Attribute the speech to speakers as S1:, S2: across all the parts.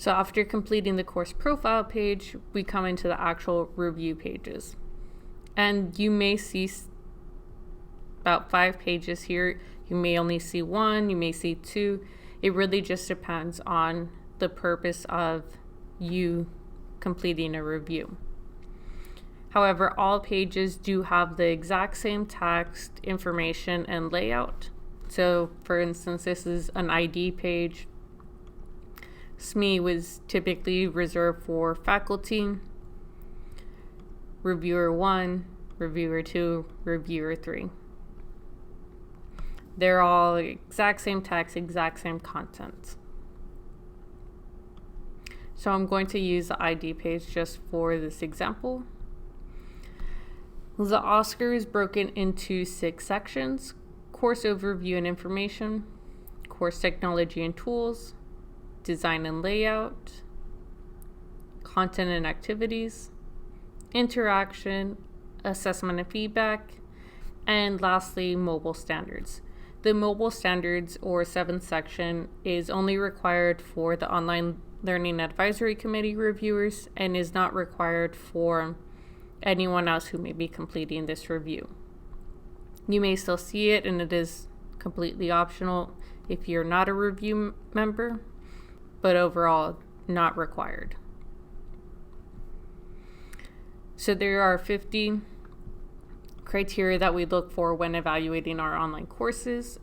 S1: So after completing the course profile page, we come into the actual review pages. And you may see about 5 pages here. You may only see 1, you may see 2. It really just depends on the purpose of you completing a review. However, all pages do have the exact same text, information, and layout. So for instance, this is an ID page. SME was typically reserved for faculty, reviewer 1, reviewer 2, reviewer 3. They're all exact same text, exact same content. So I'm going to use the ID page just for this example. The OSCQR is broken into 6 sections: course overview and information, course technology and tools, design and layout, content and activities, interaction, assessment and feedback, and lastly, mobile standards. The mobile standards, or 7th section, is only required for the Online Learning Advisory Committee reviewers and is not required for anyone else who may be completing this review. You may still see it, and it is completely optional if you're not a review member, but overall not required. So there are 50 criteria that we look for when evaluating our online courses,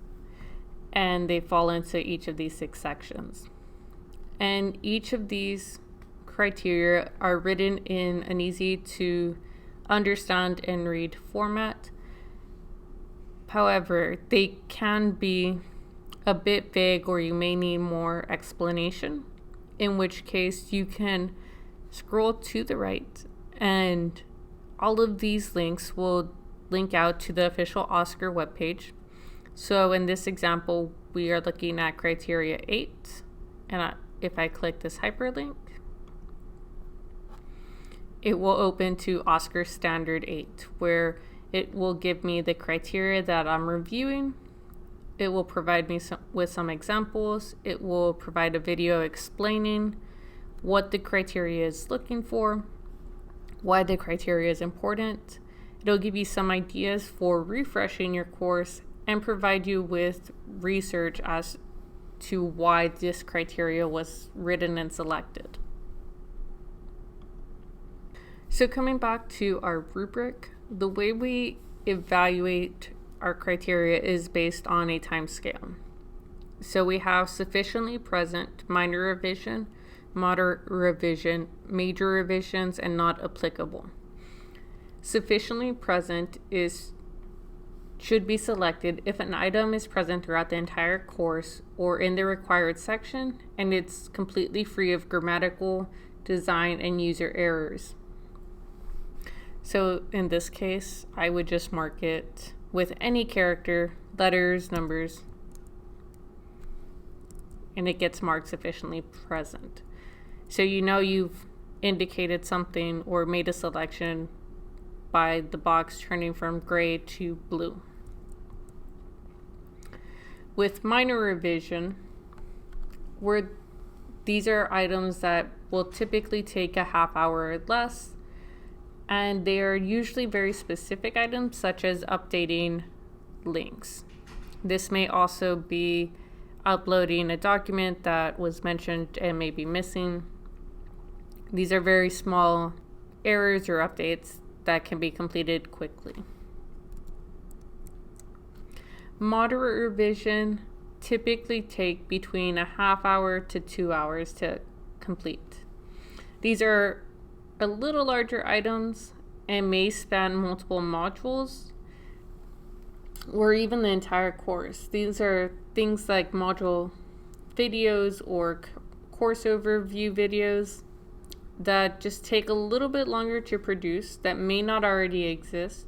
S1: and they fall into each of these 6 sections. And each of these criteria are written in an easy to understand and read format. However, they can be a bit vague, or you may need more explanation, in which case you can scroll to the right and all of these links will link out to the official OSCQR webpage. So in this example, we are looking at criteria 8, and if I click this hyperlink, it will open to OSCQR Standard 8, where it will give me the criteria that I'm reviewing. It will provide me with some examples. It will provide a video explaining what the criteria is looking for, why the criteria is important. It'll give you some ideas for refreshing your course and provide you with research as to why this criteria was written and selected. So coming back to our rubric, the way we evaluate our criteria is based on a time scale. So we have sufficiently present, minor revision, moderate revision, major revisions, and not applicable. Sufficiently present should be selected if an item is present throughout the entire course or in the required section, and it's completely free of grammatical, design, and user errors. So in this case, I would just mark it with any character, letters, numbers, and it gets marked sufficiently present. So you know you've indicated something or made a selection by the box turning from gray to blue. With minor revision, these are items that will typically take a half hour or less, and they are usually very specific items such as updating links. This may also be uploading a document that was mentioned and may be missing. These are very small errors or updates that can be completed quickly. Moderate revision typically take between a half hour to 2 hours to complete. These are a little larger items and may span multiple modules or even the entire course. These are things like module videos or course overview videos that just take a little bit longer to produce that may not already exist.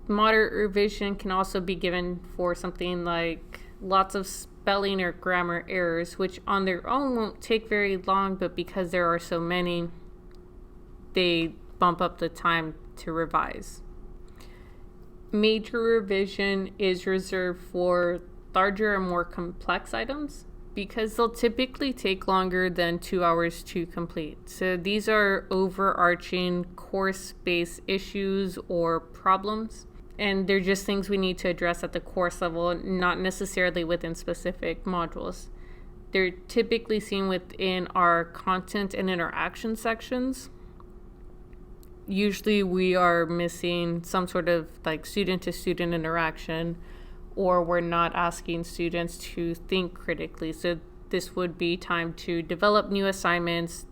S1: Moderate revision can also be given for something like lots of spelling or grammar errors, which on their own won't take very long, but because there are so many, they bump up the time to revise. Major revision is reserved for larger and more complex items. because they'll typically take longer than 2 hours to complete. So these are overarching course-based issues or problems, and they're just things we need to address at the course level, not necessarily within specific modules. They're typically seen within our content and interaction sections. Usually we are missing some sort of like student-to-student interaction, or we're not asking students to think critically. So this would be time to develop new assignments,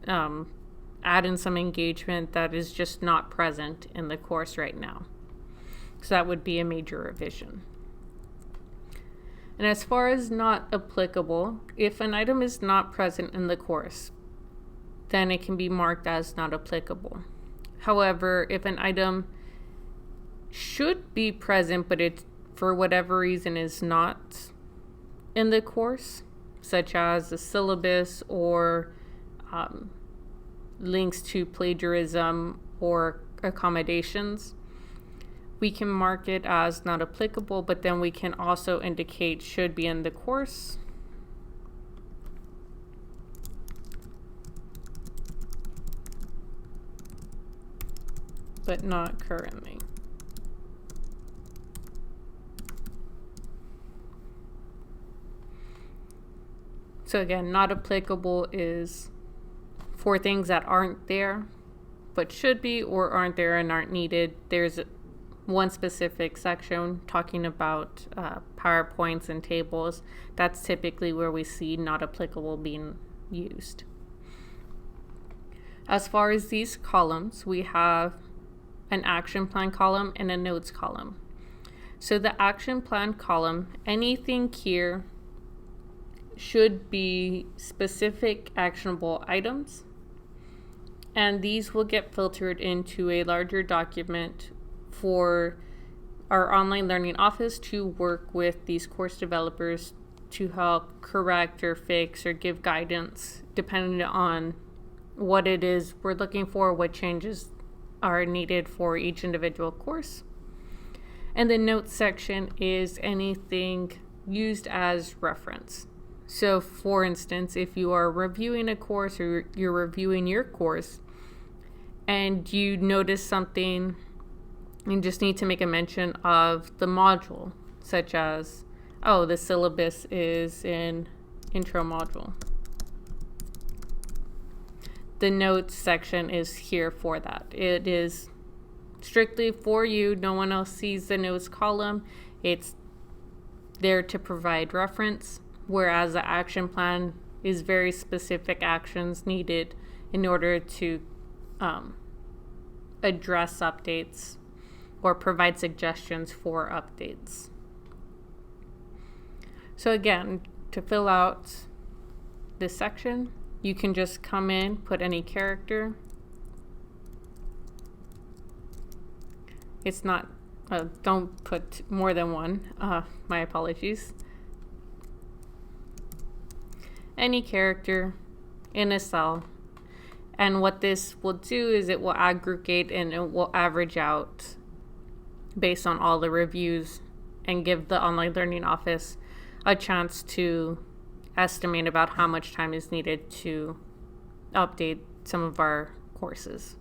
S1: add in some engagement that is just not present in the course right now. So that would be a major revision. And as far as not applicable, if an item is not present in the course, then it can be marked as not applicable. However, if an item should be present, but it for whatever reason is not in the course, such as the syllabus or links to plagiarism or accommodations, we can mark it as not applicable, but then we can also indicate should be in the course. But not currently. So again, not applicable is for things that aren't there, but should be, or aren't there and aren't needed. There's one specific section talking about PowerPoints and tables. That's typically where we see not applicable being used. As far as these columns, we have an action plan column and a notes column. So the action plan column, anything here should be specific actionable items, and these will get filtered into a larger document for our online learning office to work with these course developers to help correct or fix or give guidance depending on what it is we're looking for, what changes are needed for each individual course. And the notes section is anything used as reference. So for instance, if you are reviewing a course or you're reviewing your course and you notice something, you just need to make a mention of the module, such as, oh, the syllabus is in intro module. The notes section is here for that. It is strictly for you. No one else sees the notes column. It's there to provide reference, whereas the action plan is very specific actions needed in order to address updates or provide suggestions for updates. So again, to fill out this section, you can just come in, put any character. It's not, don't put more than one, my apologies. Any character in a cell. And what this will do is it will aggregate and it will average out based on all the reviews and give the online learning office a chance to estimate about how much time is needed to update some of our courses.